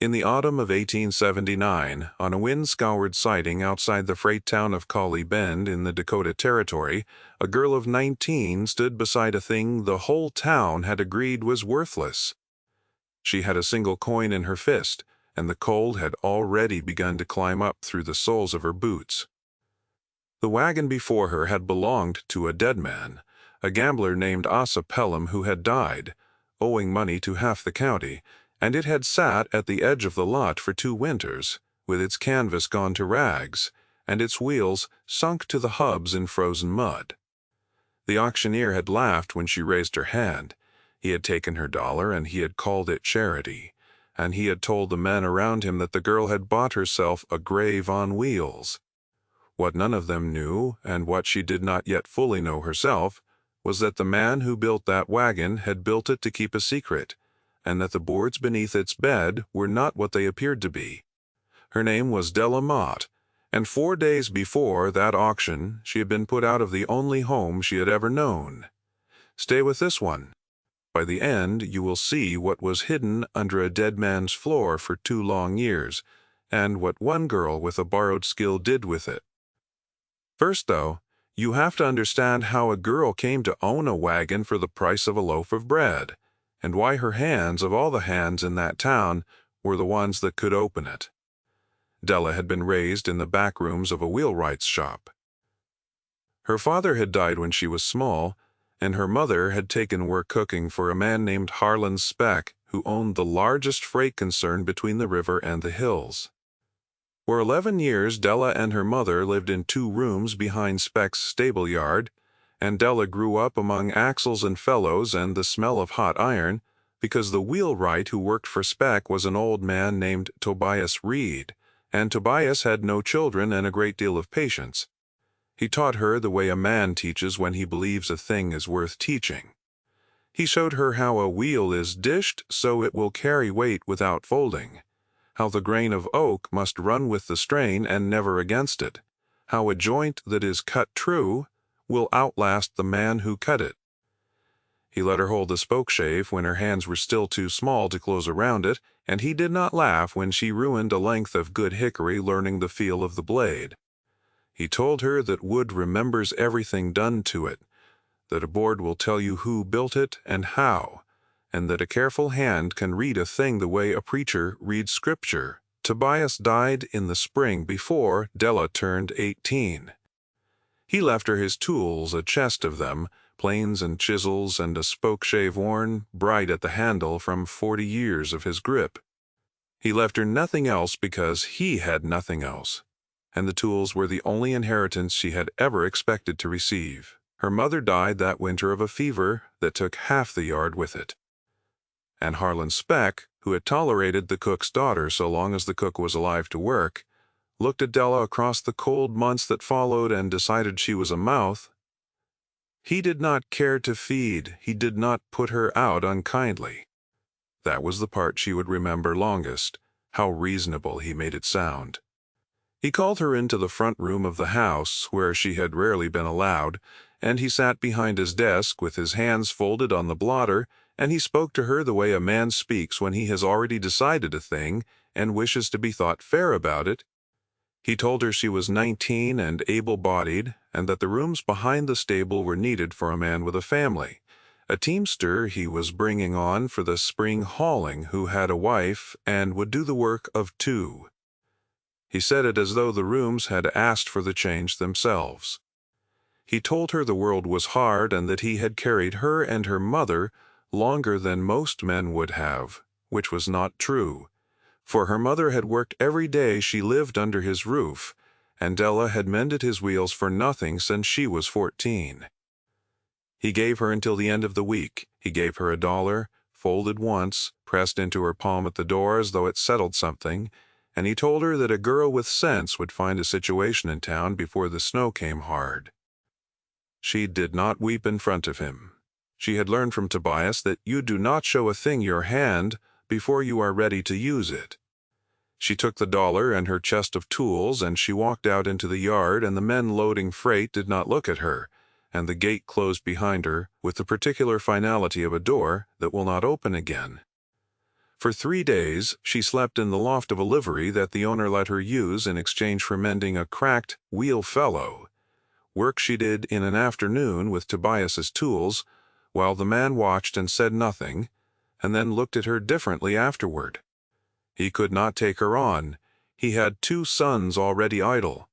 In the autumn of 1879, on a wind-scoured siding outside the freight town of Colley Bend in the Dakota Territory, a girl of 19 stood beside a thing the whole town had agreed was worthless. She had a single coin in her fist, and the cold had already begun to climb up through the soles of her boots. The wagon before her had belonged to a dead man, a gambler named Asa Pelham who had died, owing money to half the county, and it had sat at the edge of the lot for 2 winters, with its canvas gone to rags, and its wheels sunk to the hubs in frozen mud. The auctioneer had laughed when she raised her hand. He had taken her dollar, and he had called it charity, and he had told the men around him that the girl had bought herself a grave on wheels. What none of them knew, and what she did not yet fully know herself, was that the man who built that wagon had built it to keep a secret, and that the boards beneath its bed were not what they appeared to be. Her name was Della Mott, and 4 days before that auction she had been put out of the only home she had ever known. Stay with this one. By the end you will see what was hidden under a dead man's floor for 2 long years, and what one girl with a borrowed skill did with it. First, though, you have to understand how a girl came to own a wagon for the price of a loaf of bread, and why her hands, of all the hands in that town, were the ones that could open it. Della had been raised in the back rooms of a wheelwright's shop. Her father had died when she was small, and her mother had taken work cooking for a man named Harlan Speck, who owned the largest freight concern between the river and the hills. For 11 years, Della and her mother lived in 2 rooms behind Speck's stable yard, and Della grew up among axles and felloes and the smell of hot iron, because the wheelwright who worked for Speck was an old man named Tobias Reed, and Tobias had no children and a great deal of patience. He taught her the way a man teaches when he believes a thing is worth teaching. He showed her how a wheel is dished so it will carry weight without folding, how the grain of oak must run with the strain and never against it, how a joint that is cut true will outlast the man who cut it. He let her hold the spokeshave when her hands were still too small to close around it, and he did not laugh when she ruined a length of good hickory learning the feel of the blade. He told her that wood remembers everything done to it, that a board will tell you who built it and how, and that a careful hand can read a thing the way a preacher reads scripture. Tobias died in the spring before Della turned 18. He left her his tools, a chest of them, planes and chisels, and a spokeshave worn, bright at the handle from 40 years of his grip. He left her nothing else because he had nothing else, and the tools were the only inheritance she had ever expected to receive. Her mother died that winter of a fever that took half the yard with it. And Harlan Speck, who had tolerated the cook's daughter so long as the cook was alive to work, looked at Della across the cold months that followed and decided she was a mouth. He did not care to feed, he did not put her out unkindly. That was the part she would remember longest, how reasonable he made it sound. He called her into the front room of the house, where she had rarely been allowed, and he sat behind his desk with his hands folded on the blotter, and he spoke to her the way a man speaks when he has already decided a thing and wishes to be thought fair about it. He told her she was 19 and able-bodied, and that the rooms behind the stable were needed for a man with a family, a teamster he was bringing on for the spring hauling who had a wife and would do the work of 2. He said it as though the rooms had asked for the change themselves. He told her the world was hard and that he had carried her and her mother longer than most men would have, which was not true, for her mother had worked every day she lived under his roof, and Della had mended his wheels for nothing since she was 14. He gave her until the end of the week. He gave her $1, folded once, pressed into her palm at the door as though it settled something, and he told her that a girl with sense would find a situation in town before the snow came hard. She did not weep in front of him. She had learned from Tobias that you do not show a thing your hand before you are ready to use it. She took the $1 and her chest of tools, and she walked out into the yard, and the men loading freight did not look at her, and the gate closed behind her with the particular finality of a door that will not open again. For 3 days, she slept in the loft of a livery that the owner let her use in exchange for mending a cracked wheel felloe. Work she did in an afternoon with Tobias's tools, while the man watched and said nothing, and then looked at her differently afterward. He could not take her on. He had 2 sons already idle.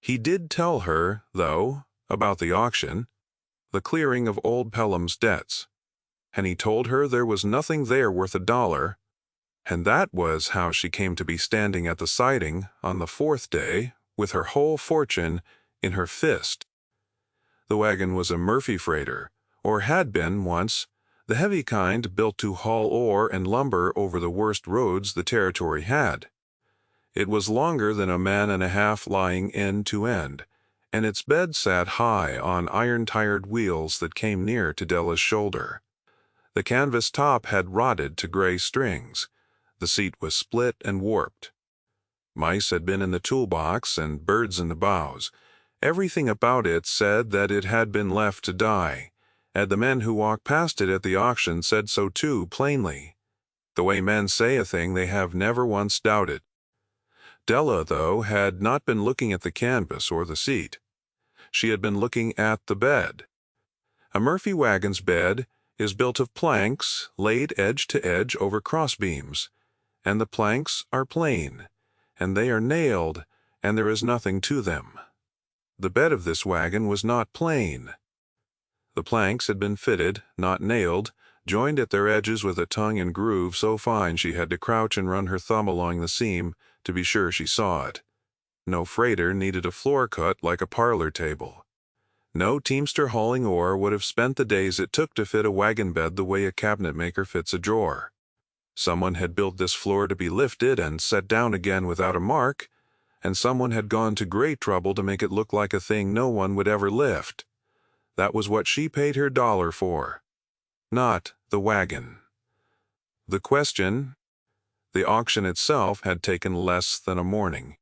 He did tell her, though, about the auction, the clearing of old Pelham's debts, and he told her there was nothing there worth $1, and that was how she came to be standing at the siding on the 4th day with her whole fortune in her fist. The wagon was a Murphy freighter, or had been once, the heavy kind built to haul ore and lumber over the worst roads the territory had. It was longer than a man and a half lying end to end, and its bed sat high on iron-tired wheels that came near to Della's shoulder. The canvas top had rotted to gray strings. The seat was split and warped. Mice had been in the toolbox and birds in the bows. Everything about it said that it had been left to die, and the men who walked past it at the auction said so too plainly. The way men say a thing they have never once doubted. Della, though, had not been looking at the canvas or the seat. She had been looking at the bed. A Murphy wagon's bed is built of planks laid edge to edge over crossbeams, and the planks are plain, and they are nailed, and there is nothing to them. The bed of this wagon was not plain. The planks had been fitted, not nailed, joined at their edges with a tongue and groove so fine she had to crouch and run her thumb along the seam to be sure she saw it. No freighter needed a floor cut like a parlor table. No teamster hauling ore would have spent the days it took to fit a wagon bed the way a cabinet maker fits a drawer. Someone had built this floor to be lifted and set down again without a mark, and someone had gone to great trouble to make it look like a thing no one would ever lift. That was what she paid her $1 for. Not the wagon. The question, the auction itself, had taken less than a morning.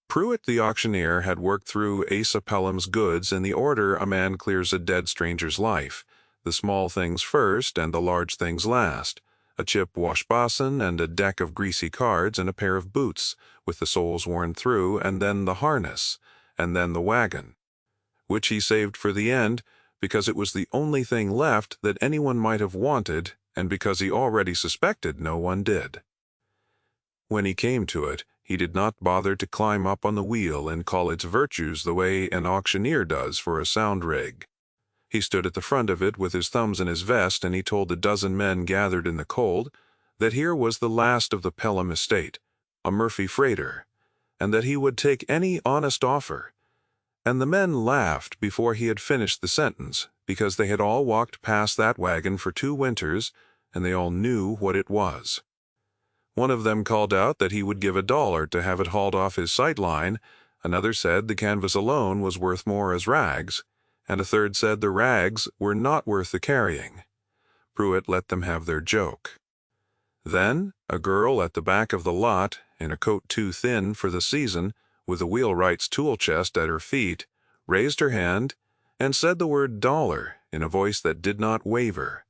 Pruitt the auctioneer had worked through Asa Pelham's goods in the order a man clears a dead stranger's life, the small things first and the large things last, a chip wash-basin and a deck of greasy cards and a pair of boots, with the soles worn through, and then the harness, and then the wagon, which he saved for the end because it was the only thing left that anyone might have wanted and because he already suspected no one did. When he came to it, he did not bother to climb up on the wheel and call its virtues the way an auctioneer does for a sound rig. He stood at the front of it with his thumbs in his vest, and he told a dozen men gathered in the cold that here was the last of the Pelham estate, a Murphy freighter, and that he would take any honest offer. And the men laughed before he had finished the sentence, because they had all walked past that wagon for 2 winters, and they all knew what it was. One of them called out that he would give $1 to have it hauled off his sight line, another said the canvas alone was worth more as rags, and a third said the rags were not worth the carrying. Pruitt let them have their joke. Then a girl at the back of the lot, in a coat too thin for the season, with a wheelwright's tool chest at her feet, raised her hand and said the word $1 in a voice that did not waver,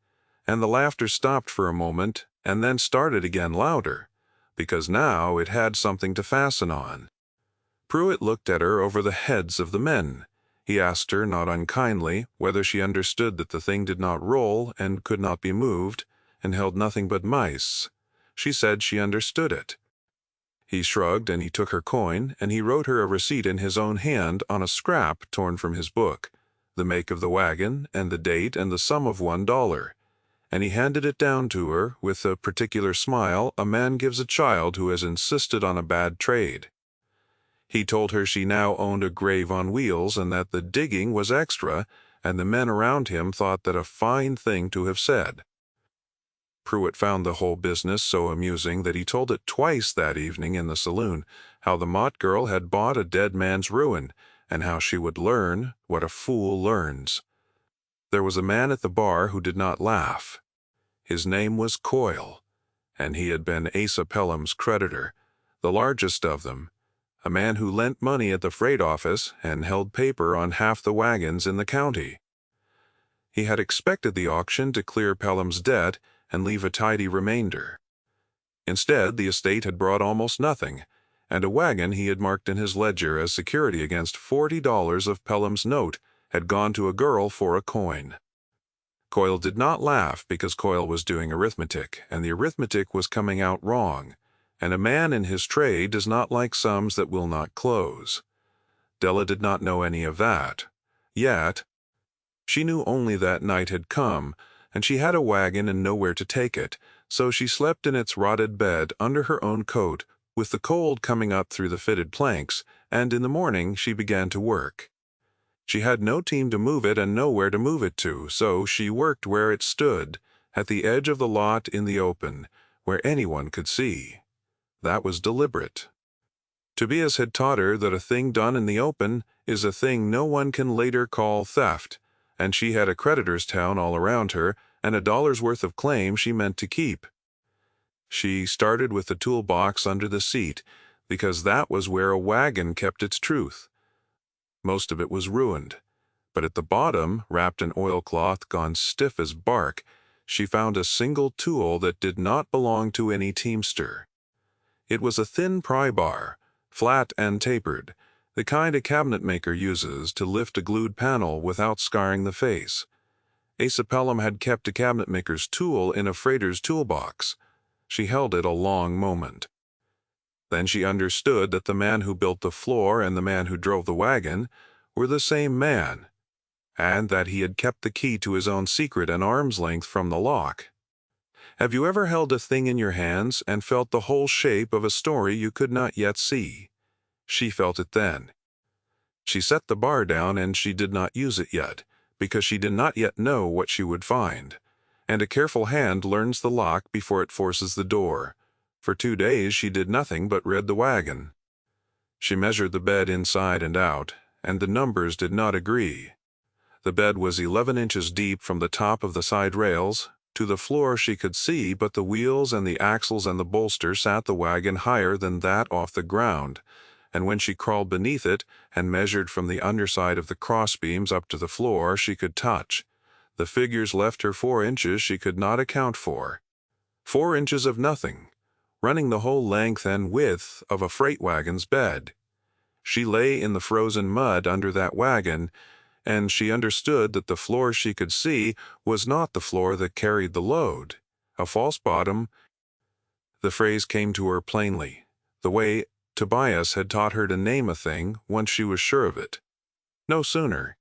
and the laughter stopped for a moment and then started again louder, because now it had something to fasten on. Pruitt looked at her over the heads of the men. He asked her, not unkindly, whether she understood that the thing did not roll and could not be moved, and held nothing but mice. She said she understood it. He shrugged, and he took her coin, and he wrote her a receipt in his own hand on a scrap torn from his book, the make of the wagon, and the date, and the sum of $1, and he handed it down to her with a particular smile a man gives a child who has insisted on a bad trade. He told her she now owned a grave on wheels, and that the digging was extra, and the men around him thought that a fine thing to have said. Pruitt found the whole business so amusing that he told it twice that evening in the saloon, how the Mott girl had bought a dead man's ruin, and how she would learn what a fool learns. There was a man at the bar who did not laugh. His name was Coyle, and he had been Asa Pelham's creditor, the largest of them, a man who lent money at the freight office and held paper on half the wagons in the county. He had expected the auction to clear Pelham's debt and leave a tidy remainder. Instead, the estate had brought almost nothing, and a wagon he had marked in his ledger as security against $40 of Pelham's note had gone to a girl for a coin. Coyle did not laugh because Coyle was doing arithmetic, and the arithmetic was coming out wrong, and a man in his trade does not like sums that will not close. Della did not know any of that. Yet, she knew only that night had come, and she had a wagon and nowhere to take it, so she slept in its rotted bed under her own coat, with the cold coming up through the fitted planks, and in the morning she began to work. She had no team to move it and nowhere to move it to, so she worked where it stood, at the edge of the lot in the open, where anyone could see. That was deliberate. Tobias had taught her that a thing done in the open is a thing no one can later call theft, and she had a creditor's town all around her and $1's worth of claim she meant to keep. She started with the toolbox under the seat, because that was where a wagon kept its truth. Most of it was ruined, but at the bottom, wrapped in oilcloth gone stiff as bark, she found a single tool that did not belong to any teamster. It was a thin pry bar, flat and tapered, the kind a cabinet maker uses to lift a glued panel without scarring the face. Asa Pelham had kept a cabinet maker's tool in a freighter's toolbox. She held it a long moment. Then she understood that the man who built the floor and the man who drove the wagon were the same man, and that he had kept the key to his own secret an arm's length from the lock. Have you ever held a thing in your hands and felt the whole shape of a story you could not yet see? She felt it then. She set the bar down and she did not use it yet, because she did not yet know what she would find, and a careful hand learns the lock before it forces the door. For 2 days she did nothing but read the wagon. She measured the bed inside and out, and the numbers did not agree. The bed was 11 inches deep from the top of the side rails to the floor she could see, but the wheels and the axles and the bolster sat the wagon higher than that off the ground, and when she crawled beneath it and measured from the underside of the crossbeams up to the floor she could touch, the figures left her 4 inches she could not account for. 4 inches of nothing, running the whole length and width of a freight wagon's bed. She lay in the frozen mud under that wagon, and she understood that the floor she could see was not the floor that carried the load. A false bottom. The phrase came to her plainly, the way Tobias had taught her to name a thing once she was sure of it. No sooner.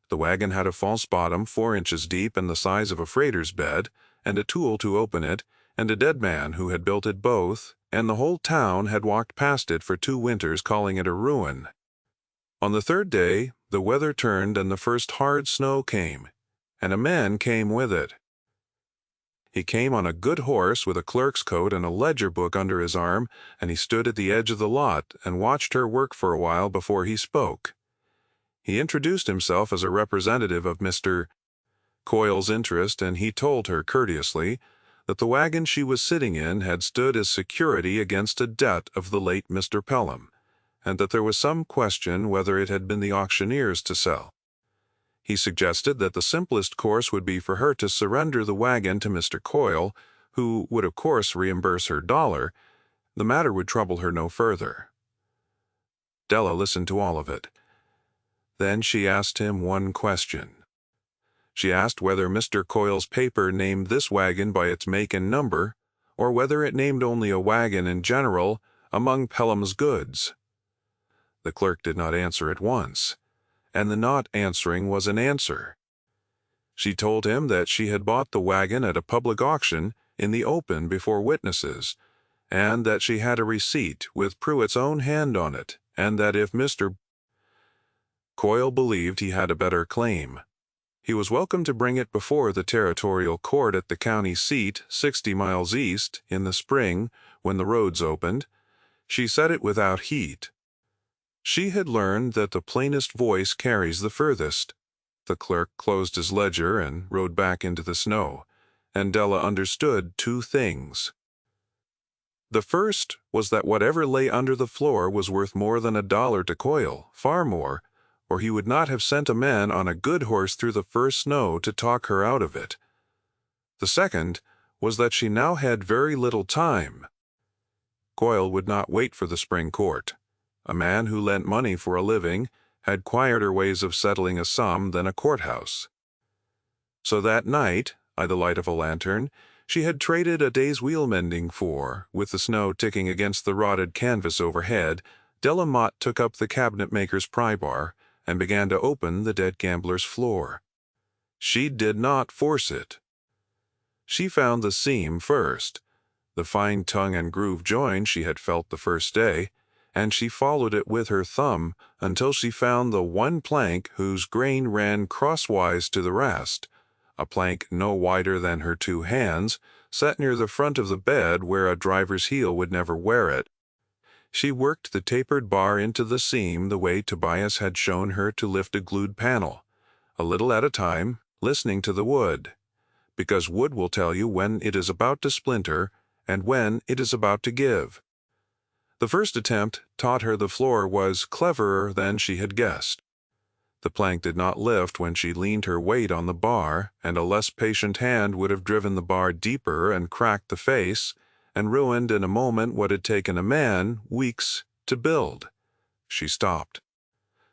The wagon had a false bottom 4 inches deep and the size of a freighter's bed, and a tool to open it, and a dead man who had built it both, and the whole town had walked past it for 2 winters calling it a ruin. On the 3rd day, the weather turned and the first hard snow came, and a man came with it. He came on a good horse with a clerk's coat and a ledger book under his arm, and he stood at the edge of the lot and watched her work for a while before he spoke. He introduced himself as a representative of Mr. Coyle's interest, and he told her courteously that the wagon she was sitting in had stood as security against a debt of the late Mr. Pelham, and that there was some question whether it had been the auctioneer's to sell. He suggested that the simplest course would be for her to surrender the wagon to Mr. Coyle, who would of course reimburse her $1. The matter would trouble her no further. Della listened to all of it. Then she asked him one question. She asked whether Mr. Coyle's paper named this wagon by its make and number, or whether it named only a wagon in general among Pelham's goods. The clerk did not answer at once, and the not answering was an answer. She told him that she had bought the wagon at a public auction in the open before witnesses, and that she had a receipt with Pruitt's own hand on it, and that if Mr. Coyle believed he had a better claim, he was welcome to bring it before the territorial court at the county seat 60 miles east in the spring when the roads opened. She said it without heat. She had learned that the plainest voice carries the furthest. The clerk closed his ledger and rode back into the snow, and Della understood 2 things. The first was that whatever lay under the floor was worth more than $1 to Coyle, far more, or he would not have sent a man on a good horse through the first snow to talk her out of it. The second was that she now had very little time. Coil would not wait for the spring court. A man who lent money for a living had quieter ways of settling a sum than a courthouse. So that night, by the light of a lantern, she had traded a day's wheel mending for, with the snow ticking against the rotted canvas overhead, Della Motte took up the cabinet-maker's pry bar and began to open the dead gambler's floor. She did not force it. She found the seam first, the fine tongue and groove join she had felt the first day, and she followed it with her thumb until she found the one plank whose grain ran crosswise to the rest, a plank no wider than her two hands, set near the front of the bed where a driver's heel would never wear it. She worked the tapered bar into the seam the way Tobias had shown her to lift a glued panel, a little at a time, listening to the wood, because wood will tell you when it is about to splinter and when it is about to give. The first attempt taught her the floor was cleverer than she had guessed. The plank did not lift when she leaned her weight on the bar, and a less patient hand would have driven the bar deeper and cracked the face, and ruined in a moment what had taken a man weeks to build. She stopped.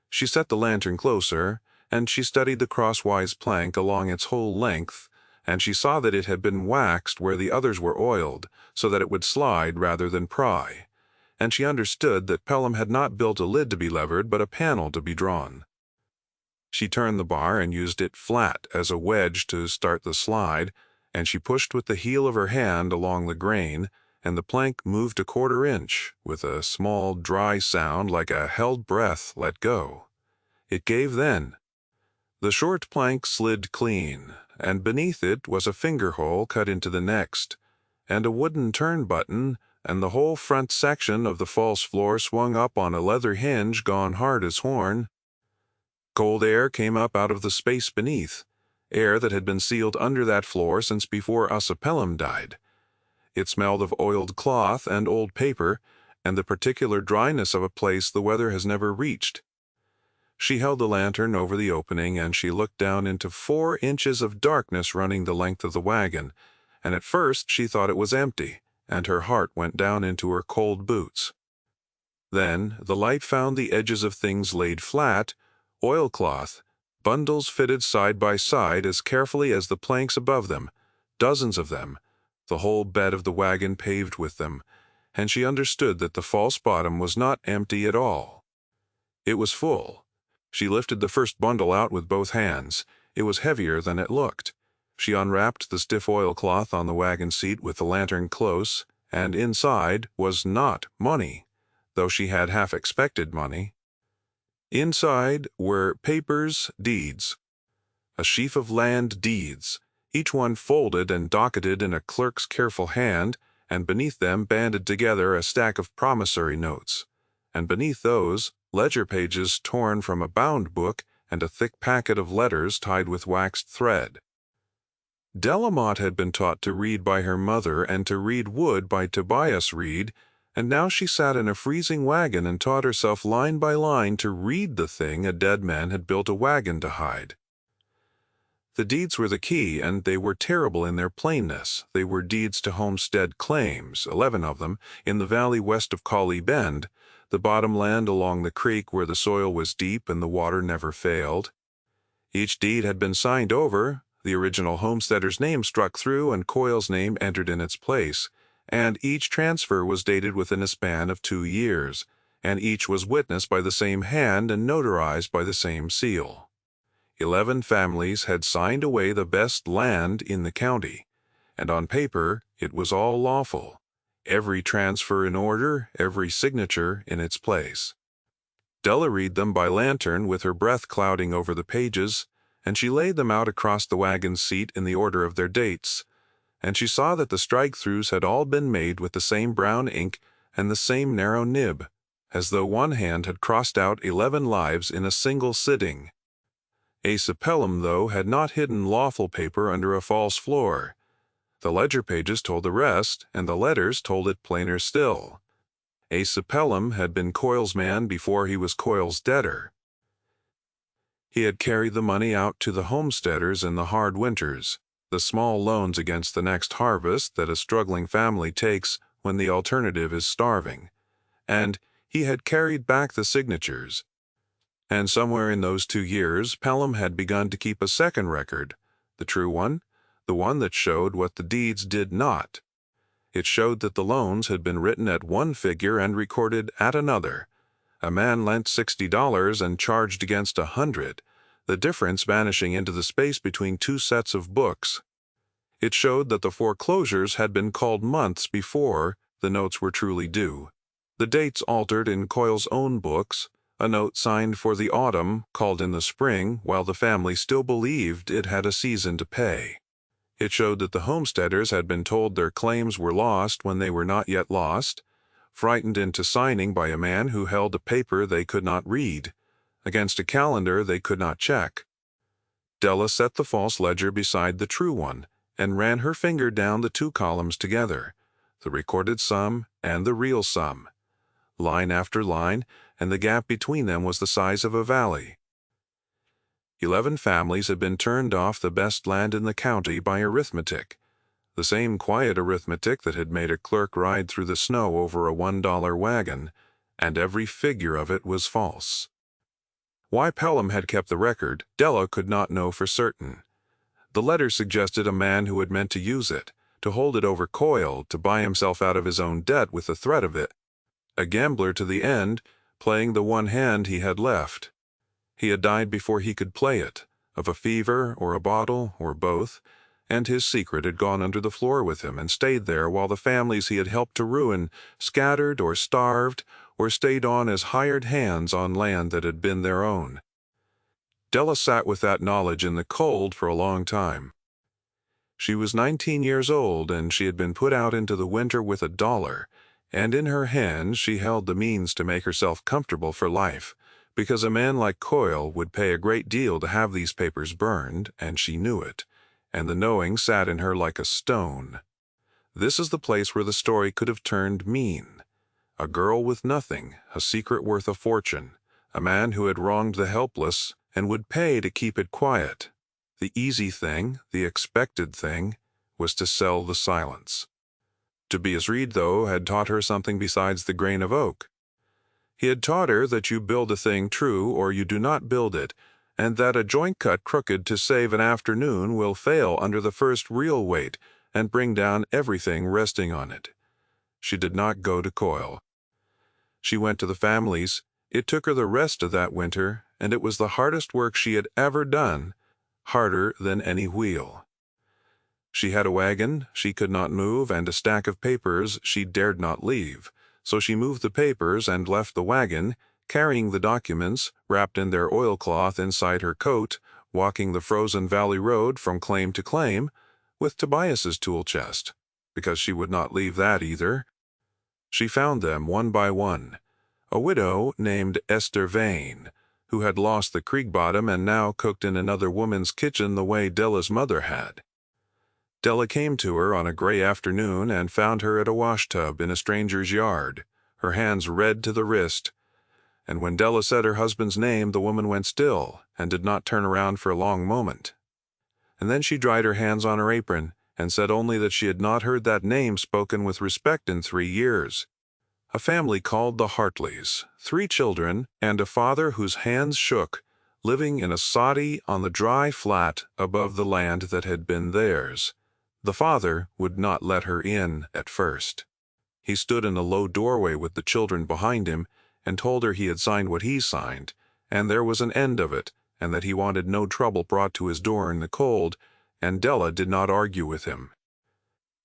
She set the lantern closer, and she studied the crosswise plank along its whole length, and she saw that it had been waxed where the others were oiled, so that it would slide rather than pry, and she understood that Pelham had not built a lid to be levered but a panel to be drawn. She turned the bar and used it flat as a wedge to start the slide, and she pushed with the heel of her hand along the grain, and the plank moved a quarter inch, with a small dry sound like a held breath let go. It gave then. The short plank slid clean, and beneath it was a finger hole cut into the next, and a wooden turn button, and the whole front section of the false floor swung up on a leather hinge gone hard as horn. Cold air came up out of the space beneath, air that had been sealed under that floor since before Asa Pelham died. It smelled of oiled cloth and old paper, and the particular dryness of a place the weather has never reached. She held the lantern over the opening, and she looked down into 4 inches of darkness running the length of the wagon, and at first she thought it was empty, and her heart went down into her cold boots. Then the light found the edges of things laid flat, oilcloth, bundles fitted side by side as carefully as the planks above them, dozens of them, the whole bed of the wagon paved with them, and she understood that the false bottom was not empty at all. It was full. She lifted the first bundle out with both hands. It was heavier than it looked. She unwrapped the stiff oilcloth on the wagon seat with the lantern close, and inside was not money, though she had half expected money. Inside were papers, deeds. A sheaf of land deeds, each one folded and docketed in a clerk's careful hand, and beneath them banded together a stack of promissory notes, and beneath those, ledger pages torn from a bound book and a thick packet of letters tied with waxed thread. Della Motte had been taught to read by her mother and to read wood by Tobias Reed, and now she sat in a freezing wagon and taught herself line by line to read the thing a dead man had built a wagon to hide. The deeds were the key, and they were terrible in their plainness. They were deeds to homestead claims, 11 of them, in the valley west of Colley Bend, the bottom land along the creek where the soil was deep and the water never failed. Each deed had been signed over, the original homesteader's name struck through and Coil's name entered in its place, and each transfer was dated within a span of 2 years, and each was witnessed by the same hand and notarized by the same seal. 11 families had signed away the best land in the county, and on paper it was all lawful, every transfer in order, every signature in its place. Della read them by lantern with her breath clouding over the pages, and she laid them out across the wagon seat in the order of their dates, and she saw that the strike-throughs had all been made with the same brown ink and the same narrow nib, as though one hand had crossed out 11 lives in a single sitting. Asa Pelham, though, had not hidden lawful paper under a false floor. The ledger pages told the rest, and the letters told it plainer still. Asa Pelham had been Coil's man before he was Coil's debtor. He had carried the money out to the homesteaders in the hard winters. the small loans against the next harvest that a struggling family takes when the alternative is starving. And he had carried back the signatures. And somewhere in those 2 years, Pelham had begun to keep a second record, the true one, the one that showed what the deeds did not. It showed that the loans had been written at one figure and recorded at another. A man lent $60 and charged against $100, the difference vanishing into the space between 2 sets of books. It showed that the foreclosures had been called months before the notes were truly due. The dates altered in Coyle's own books, a note signed for the autumn called in the spring, while the family still believed it had a season to pay. It showed that the homesteaders had been told their claims were lost when they were not yet lost, frightened into signing by a man who held a paper they could not read, against a calendar they could not check. Della set the false ledger beside the true one, and ran her finger down the 2 columns together, the recorded sum and the real sum, line after line, and the gap between them was the size of a valley. 11 families had been turned off the best land in the county by arithmetic, the same quiet arithmetic that had made a clerk ride through the snow over a $1 wagon, and every figure of it was false. Why Pelham had kept the record, Della could not know for certain. The letter suggested a man who had meant to use it, to hold it over Coyle, to buy himself out of his own debt with the threat of it. A gambler to the end, playing the one hand he had left. He had died before he could play it, of a fever or a bottle or both, and his secret had gone under the floor with him and stayed there while the families he had helped to ruin scattered or starved or stayed on as hired hands on land that had been their own. Della sat with that knowledge in the cold for a long time. She was 19 years old, and she had been put out into the winter with $1, and in her hands she held the means to make herself comfortable for life, because a man like Coyle would pay a great deal to have these papers burned, and she knew it, and the knowing sat in her like a stone. This is the place where the story could have turned mean. A girl with nothing, a secret worth a fortune, a man who had wronged the helpless and would pay to keep it quiet. The easy thing, the expected thing, was to sell the silence. Tobias Reed, though, had taught her something besides the grain of oak. He had taught her that you build a thing true or you do not build it, and that a joint cut crooked to save an afternoon will fail under the first real weight and bring down everything resting on it. She did not go to Coyle. She went to the families. It took her the rest of that winter, and it was the hardest work she had ever done, harder than any wheel. She had a wagon she could not move and a stack of papers she dared not leave, so she moved the papers and left the wagon, carrying the documents wrapped in their oilcloth inside her coat, walking the frozen valley road from claim to claim, with Tobias's tool chest, because she would not leave that either. She found them one by one. A widow named Esther Vane, who had lost the creek bottom and now cooked in another woman's kitchen the way Della's mother had. Della came to her on a gray afternoon and found her at a washtub in a stranger's yard, her hands red to the wrist. And when Della said her husband's name, the woman went still and did not turn around for a long moment. And then she dried her hands on her apron and said only that she had not heard that name spoken with respect in 3 years. A family called the Hartleys, 3 children, and a father whose hands shook, living in a soddy on the dry flat above the land that had been theirs. The father would not let her in at first. He stood in a low doorway with the children behind him and told her he had signed what he signed, and there was an end of it, and that he wanted no trouble brought to his door in the cold, and Della did not argue with him.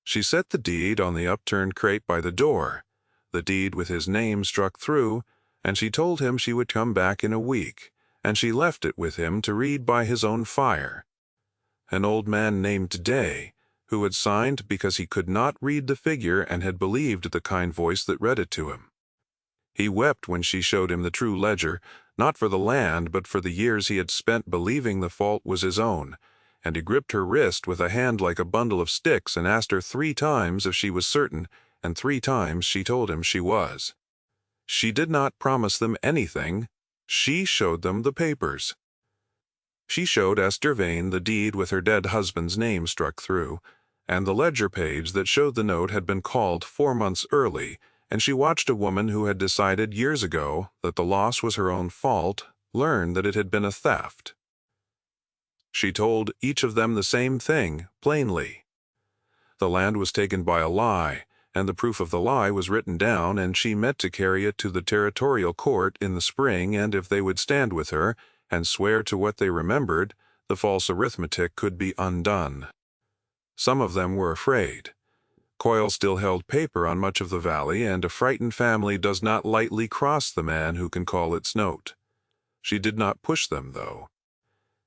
She set the deed on the upturned crate by the door. The deed with his name struck through, and she told him she would come back in a week, and she left it with him to read by his own fire. An old man named Day, who had signed because he could not read the figure and had believed the kind voice that read it to him. He wept when she showed him the true ledger, not for the land but for the years he had spent believing the fault was his own, and he gripped her wrist with a hand like a bundle of sticks and asked her 3 times if she was certain, and 3 times she told him she was. She did not promise them anything. She showed them the papers. She showed Esther Vane the deed with her dead husband's name struck through, and the ledger page that showed the note had been called 4 months early, and she watched a woman who had decided years ago that the loss was her own fault learn that it had been a theft. She told each of them the same thing, plainly. The land was taken by a lie, and the proof of the lie was written down, and she meant to carry it to the territorial court in the spring, and if they would stand with her and swear to what they remembered, the false arithmetic could be undone. Some of them were afraid. Coyle still held paper on much of the valley, and a frightened family does not lightly cross the man who can call its note. She did not push them, though.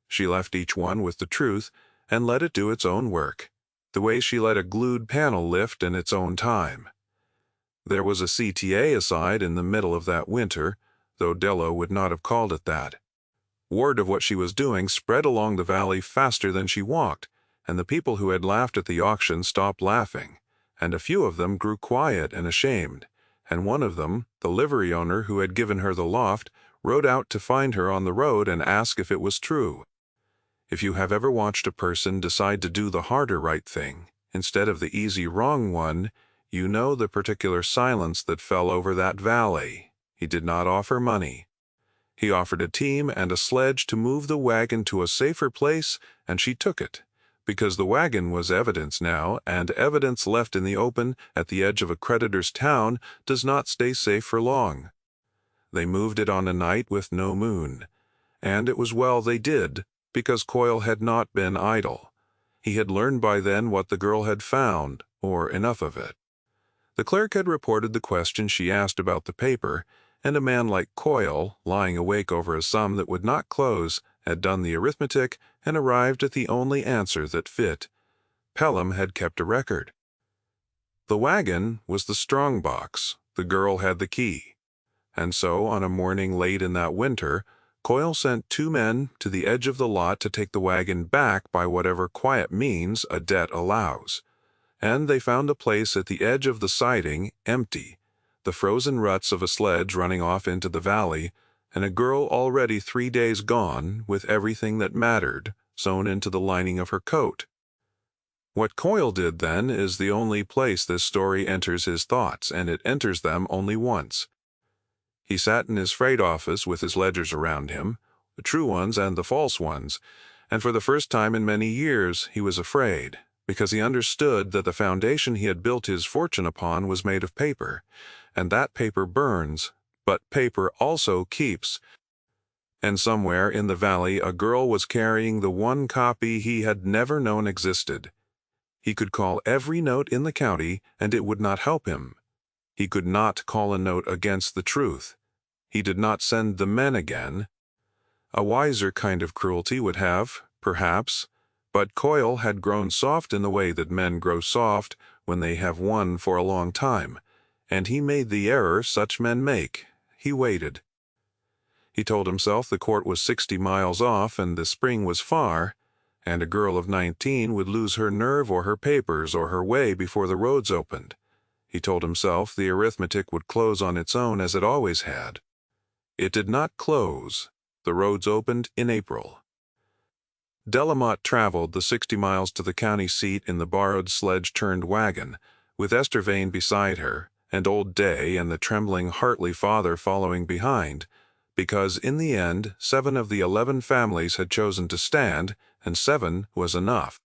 She left each one with the truth and let it do its own work, the way she let a glued panel lift in its own time. There was a CTA aside in the middle of that winter, though Della would not have called it that. Word of what she was doing spread along the valley faster than she walked, and the people who had laughed at the auction stopped laughing, and a few of them grew quiet and ashamed, and one of them, the livery owner who had given her the loft, rode out to find her on the road and ask if it was true. If you have ever watched a person decide to do the harder right thing instead of the easy wrong one, you know the particular silence that fell over that valley. He did not offer money. He offered a team and a sledge to move the wagon to a safer place, and she took it, because the wagon was evidence now, and evidence left in the open at the edge of a creditor's town does not stay safe for long. They moved it on a night with no moon, and it was well they did, because Coyle had not been idle. He had learned by then what the girl had found, or enough of it. The clerk had reported the question she asked about the paper, and a man like Coyle, lying awake over a sum that would not close, had done the arithmetic and arrived at the only answer that fit. Pelham had kept a record. The wagon was the strong box. The girl had the key. And so, on a morning late in that winter, Coyle sent 2 men to the edge of the lot to take the wagon back by whatever quiet means a debt allows. And they found a place at the edge of the siding, empty, the frozen ruts of a sledge running off into the valley, and a girl already 3 days gone with everything that mattered sewn into the lining of her coat. What Coyle did then is the only place this story enters his thoughts, and it enters them only once. He sat in his freight office with his ledgers around him, the true ones and the false ones, and for the first time in many years he was afraid, because he understood that the foundation he had built his fortune upon was made of paper, and that paper burns, but paper also keeps. And somewhere in the valley a girl was carrying the one copy he had never known existed. He could call every note in the county, and it would not help him. He could not call a note against the truth. He did not send the men again. A wiser kind of cruelty would have, perhaps, but Coyle had grown soft in the way that men grow soft when they have won for a long time, and he made the error such men make. He waited. He told himself the court was 60 miles off and the spring was far, and a girl of 19 would lose her nerve or her papers or her way before the roads opened. He told himself the arithmetic would close on its own as it always had. It did not close. The roads opened in April. Delamott traveled the 60 miles to the county seat in the borrowed sledge-turned wagon, with Esther Vane beside her, and old Day and the trembling Hartley father following behind, because in the end 7 of the 11 families had chosen to stand, and 7 was enough.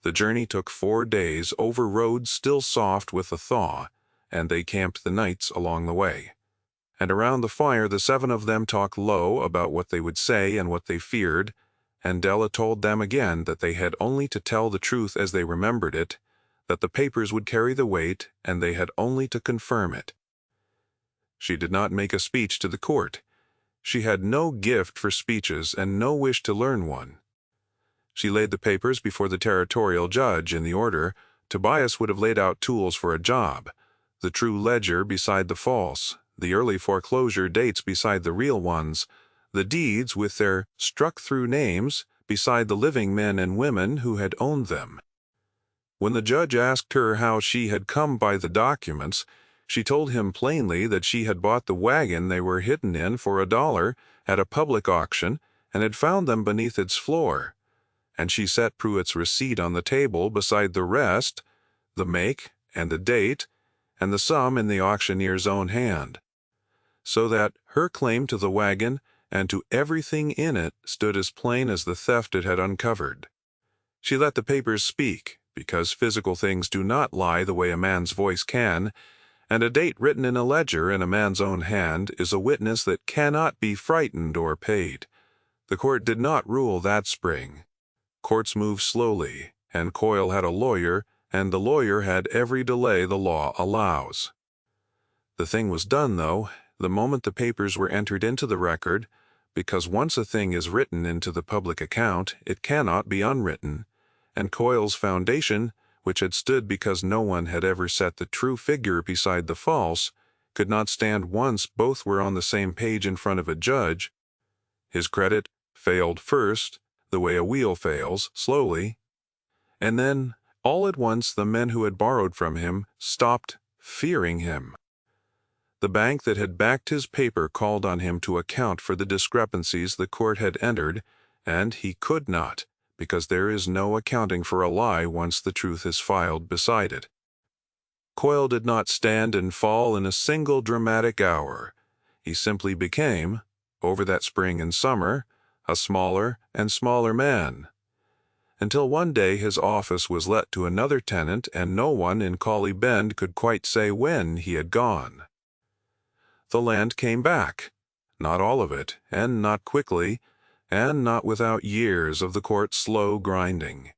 The journey took 4 days over roads still soft with the thaw, and they camped the nights along the way. And around the fire the 7 of them talked low about what they would say and what they feared, and Della told them again that they had only to tell the truth as they remembered it, that the papers would carry the weight, and they had only to confirm it. She did not make a speech to the court. She had no gift for speeches and no wish to learn one. She laid the papers before the territorial judge in the order. Tobias would have laid out tools for a job, the true ledger beside the false, the early foreclosure dates beside the real ones, the deeds with their struck-through names beside the living men and women who had owned them. When the judge asked her how she had come by the documents, she told him plainly that she had bought the wagon they were hidden in for $1 at a public auction, and had found them beneath its floor, and she set Pruitt's receipt on the table beside the rest, the make and the date, and the sum in the auctioneer's own hand, so that her claim to the wagon and to everything in it stood as plain as the theft it had uncovered. She let the papers speak, because physical things do not lie the way a man's voice can, and a date written in a ledger in a man's own hand is a witness that cannot be frightened or paid. The court did not rule that spring. Courts move slowly, and Coyle had a lawyer, and the lawyer had every delay the law allows. The thing was done, though, the moment the papers were entered into the record, because once a thing is written into the public account, it cannot be unwritten, and Coyle's foundation, which had stood because no one had ever set the true figure beside the false, could not stand once both were on the same page in front of a judge. His credit failed first, the way a wheel fails, slowly, and then, all at once, the men who had borrowed from him stopped fearing him. The bank that had backed his paper called on him to account for the discrepancies the court had entered, and he could not, because there is no accounting for a lie once the truth is filed beside it. Coyle did not stand and fall in a single dramatic hour. He simply became, over that spring and summer, a smaller and smaller man, until one day his office was let to another tenant and no one in Colley Bend could quite say when he had gone. The land came back, not all of it, and not quickly, and not without years of the court's slow grinding.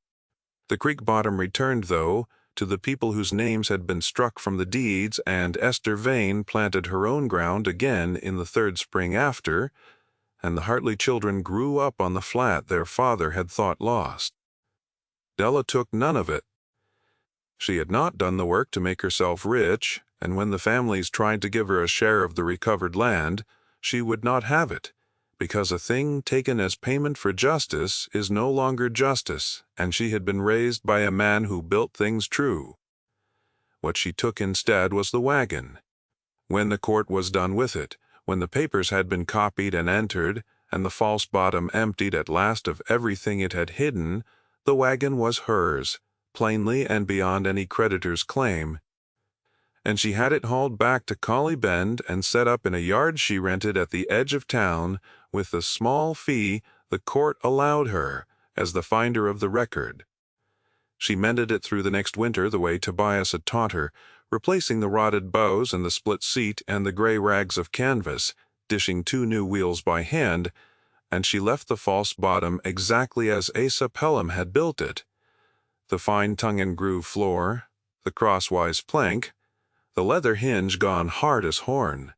The creek bottom returned, though, to the people whose names had been struck from the deeds, and Esther Vane planted her own ground again in the third spring after, and the Hartley children grew up on the flat their father had thought lost. Della took none of it. She had not done the work to make herself rich, and when the families tried to give her a share of the recovered land, she would not have it, because a thing taken as payment for justice is no longer justice, and she had been raised by a man who built things true. What she took instead was the wagon. When the court was done with it, when the papers had been copied and entered, and the false bottom emptied at last of everything it had hidden, the wagon was hers, plainly and beyond any creditor's claim, and she had it hauled back to Colley Bend and set up in a yard she rented at the edge of town with the small fee the court allowed her as the finder of the record. She mended it through the next winter the way Tobias had taught her, replacing the rotted bows and the split seat and the gray rags of canvas, dishing 2 new wheels by hand, and she left the false bottom exactly as Asa Pelham had built it. The fine tongue-and-groove floor, the crosswise plank, the leather hinge gone hard as horn.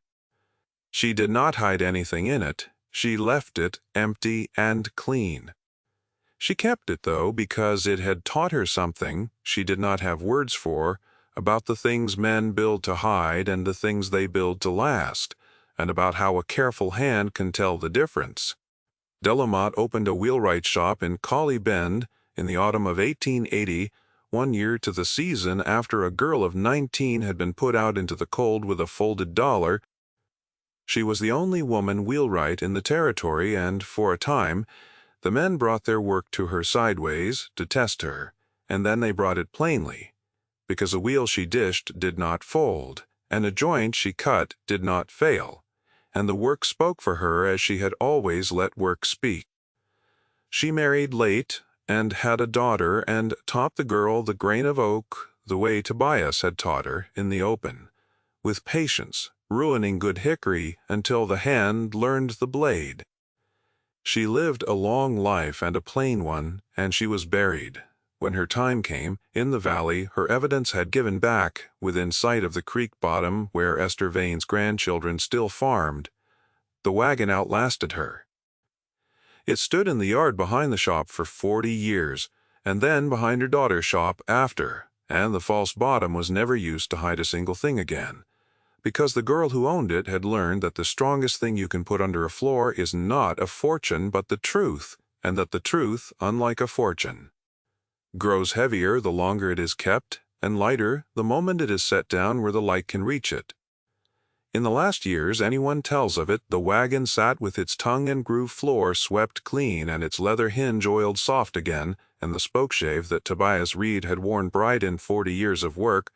She did not hide anything in it. She left it empty and clean. She kept it, though, because it had taught her something she did not have words for about the things men build to hide and the things they build to last, and about how a careful hand can tell the difference. Delamott opened a wheelwright shop in Colley Bend in the autumn of 1880, 1 year to the season after a girl of 19 had been put out into the cold with a folded dollar. She was the only woman wheelwright in the territory, and, for a time, the men brought their work to her sideways to test her, and then they brought it plainly, because a wheel she dished did not fold, and a joint she cut did not fail, and the work spoke for her as she had always let work speak. She married late, and had a daughter, and taught the girl the grain of oak the way Tobias had taught her in the open, with patience, ruining good hickory until the hand learned the blade. She lived a long life and a plain one, and she was buried. When her time came, in the valley, her evidence had given back, within sight of the creek bottom where Esther Vane's grandchildren still farmed. The wagon outlasted her. It stood in the yard behind the shop for 40 years, and then behind her daughter's shop after, and the false bottom was never used to hide a single thing again, because the girl who owned it had learned that the strongest thing you can put under a floor is not a fortune but the truth, and that the truth, unlike a fortune, grows heavier the longer it is kept, and lighter the moment it is set down where the light can reach it. In the last years anyone tells of it, the wagon sat with its tongue and groove floor swept clean and its leather hinge oiled soft again, and the spokeshave that Tobias Reed had worn bright in 40 years of work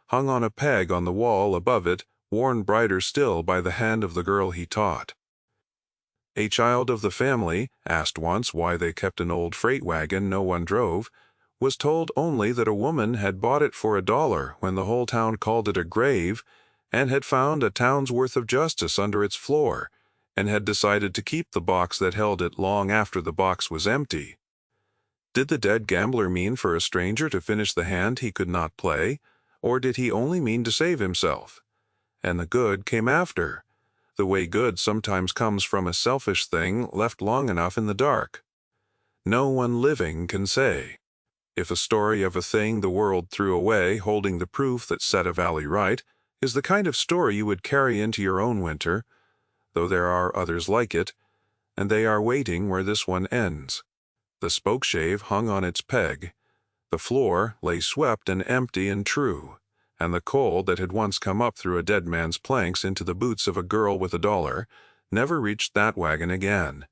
hung on a peg on the wall above it, worn brighter still by the hand of the girl he taught. A child of the family, asked once why they kept an old freight wagon no one drove, was told only that a woman had bought it for $1 when the whole town called it a grave, and had found a town's worth of justice under its floor, and had decided to keep the box that held it long after the box was empty. Did the dead gambler mean for a stranger to finish the hand he could not play, or did he only mean to save himself? And the good came after, the way good sometimes comes from a selfish thing left long enough in the dark. No one living can say. If a story of a thing the world threw away holding the proof that set a valley right is the kind of story you would carry into your own winter, though there are others like it, and they are waiting where this one ends. The spokeshave hung on its peg, the floor lay swept and empty and true, and the coal that had once come up through a dead man's planks into the boots of a girl with $1 never reached that wagon again.